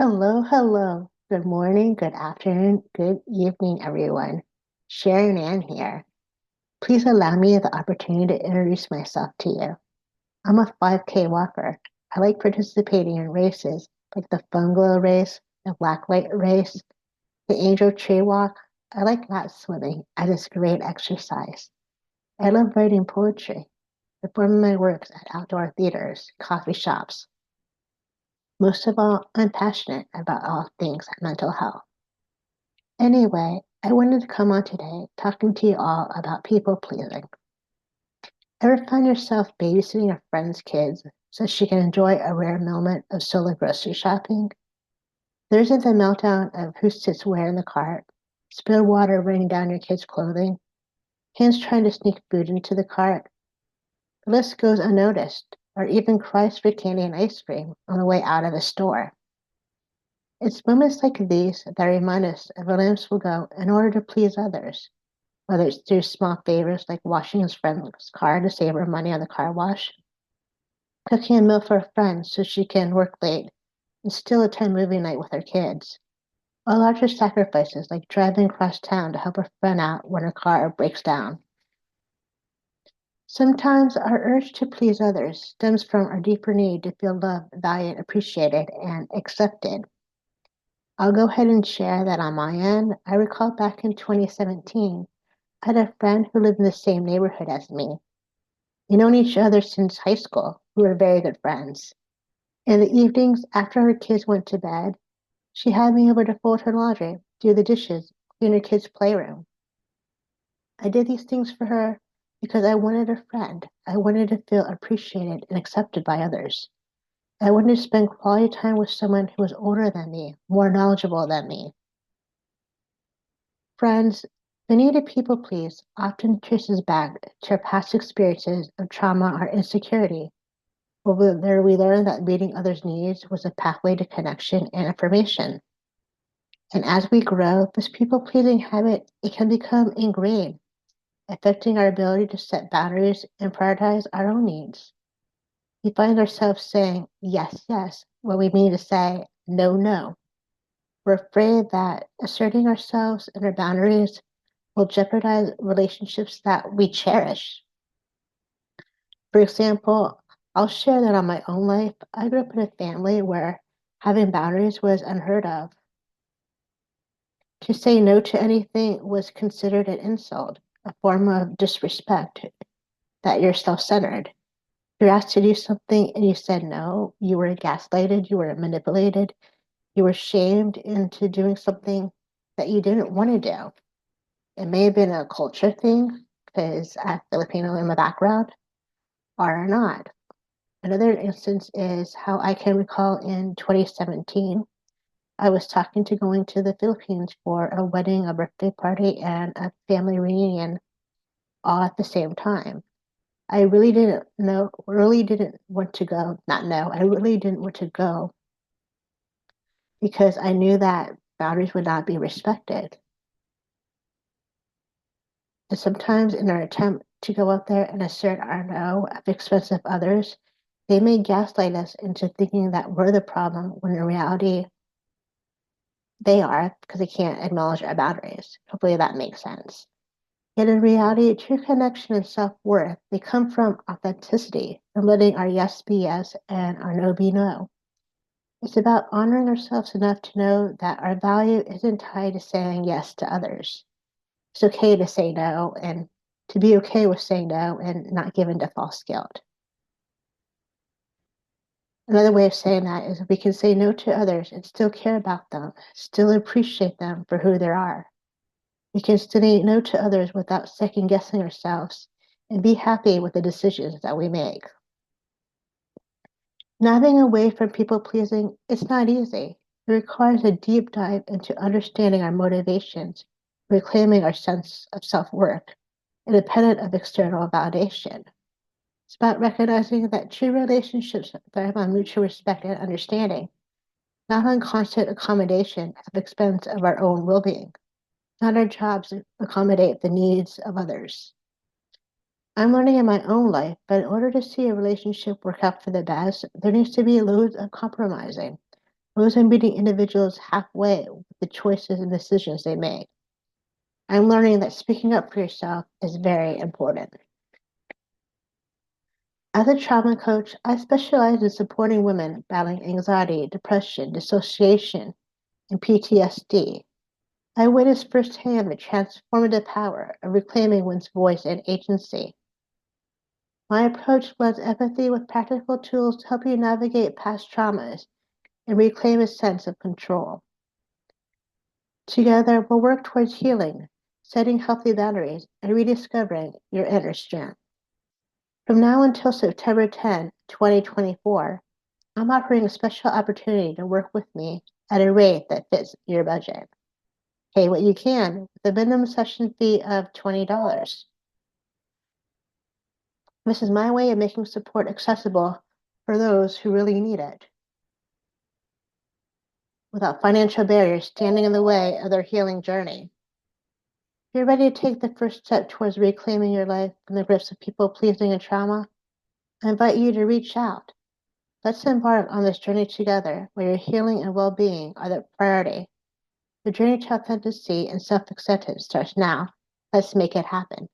Hello, hello. Good morning, good afternoon, good evening, everyone. Sharon Ann here. Please allow me the opportunity to introduce myself to you. I'm a 5K walker. I like participating in races like the Fun Glow race, the Blacklight race, the Angel Tree Walk. I like lap swimming as it's great exercise. I love writing poetry, performing my works at outdoor theaters, coffee shops. Most of all, I'm passionate about all things mental health. Anyway, I wanted to come on today talking to you all about people pleasing. Ever find yourself babysitting a friend's kids so she can enjoy a rare moment of solo grocery shopping? There isn't the meltdown of who sits where in the cart, spilled water raining down your kid's clothing, hands trying to sneak food into the cart. The list goes unnoticed, or even cries for candy and ice cream on the way out of a store. It's moments like these that remind us of where lamps will go in order to please others, whether it's through small favors like washing his friend's car to save her money on the car wash, cooking a meal for a friend so she can work late and still attend movie night with her kids, or larger sacrifices like driving across town to help her friend out when her car breaks down. Sometimes our urge to please others stems from our deeper need to feel loved, valued, appreciated, and accepted. I'll go ahead and share that on my end. I recall back in 2017, I had a friend who lived in the same neighborhood as me. We'd known each other since high school. We were very good friends. In the evenings, after her kids went to bed, she had me over to fold her laundry, do the dishes, clean her kids' playroom. I did these things for her because I wanted a friend. I wanted to feel appreciated and accepted by others. I wanted to spend quality time with someone who was older than me, more knowledgeable than me. Friends, the need to people please often traces back to our past experiences of trauma or insecurity. Whether we learned that meeting others' needs was a pathway to connection and affirmation. And as we grow, this people pleasing habit it can become ingrained, affecting our ability to set boundaries and prioritize our own needs. We find ourselves saying yes, yes, when we mean to say no, no. We're afraid that asserting ourselves and our boundaries will jeopardize relationships that we cherish. For example, I'll share that on my own life. I grew up in a family where having boundaries was unheard of. To say no to anything was considered an insult, a form of disrespect, that you're self centered. You're asked to do something and you said no, you were gaslighted, you were manipulated, you were shamed into doing something that you didn't want to do. It may have been a culture thing because I'm Filipino in my background, or not. Another instance is how I can recall in 2017, I was talking to going to the Philippines for a wedding, a birthday party, and a family reunion all at the same time. I really didn't want to go, not know, I really didn't want to go because I knew that boundaries would not be respected. And sometimes in our attempt to go out there and assert our no at the expense of others, they may gaslight us into thinking that we're the problem when in reality they are because they can't acknowledge our boundaries. Hopefully that makes sense. Yet in reality, true connection and self-worth, they come from authenticity and letting our yes be yes and our no be no. It's about honoring ourselves enough to know that our value isn't tied to saying yes to others. It's okay to say no and to be okay with saying no and not give in to false guilt. Another way of saying that is we can say no to others and still care about them, still appreciate them for who they are. We can say no to others without second guessing ourselves and be happy with the decisions that we make. Navigating away from people pleasing is not easy. It requires a deep dive into understanding our motivations, reclaiming our sense of self worth, independent of external validation. It's about recognizing that true relationships thrive on mutual respect and understanding, not on constant accommodation at the expense of our own well being. Not our jobs to accommodate the needs of others. I'm learning in my own life, but in order to see a relationship work out for the best, there needs to be loads of compromising. I wasn't meeting individuals halfway with the choices and decisions they make. I'm learning that speaking up for yourself is very important. As a trauma coach, I specialize in supporting women battling anxiety, depression, dissociation, and PTSD. I witnessed firsthand the transformative power of reclaiming one's voice and agency. My approach blends empathy with practical tools to help you navigate past traumas and reclaim a sense of control. Together, we'll work towards healing, setting healthy boundaries, and rediscovering your inner strength. From now until September 10, 2024, I'm offering a special opportunity to work with me at a rate that fits your budget. Pay what you can with a minimum session fee of $20. This is my way of making support accessible for those who really need it, without financial barriers standing in the way of their healing journey. If you're ready to take the first step towards reclaiming your life from the grips of people pleasing and trauma, I invite you to reach out. Let's embark on this journey together where your healing and well being are the priority. The journey to authenticity and self acceptance starts now. Let's make it happen.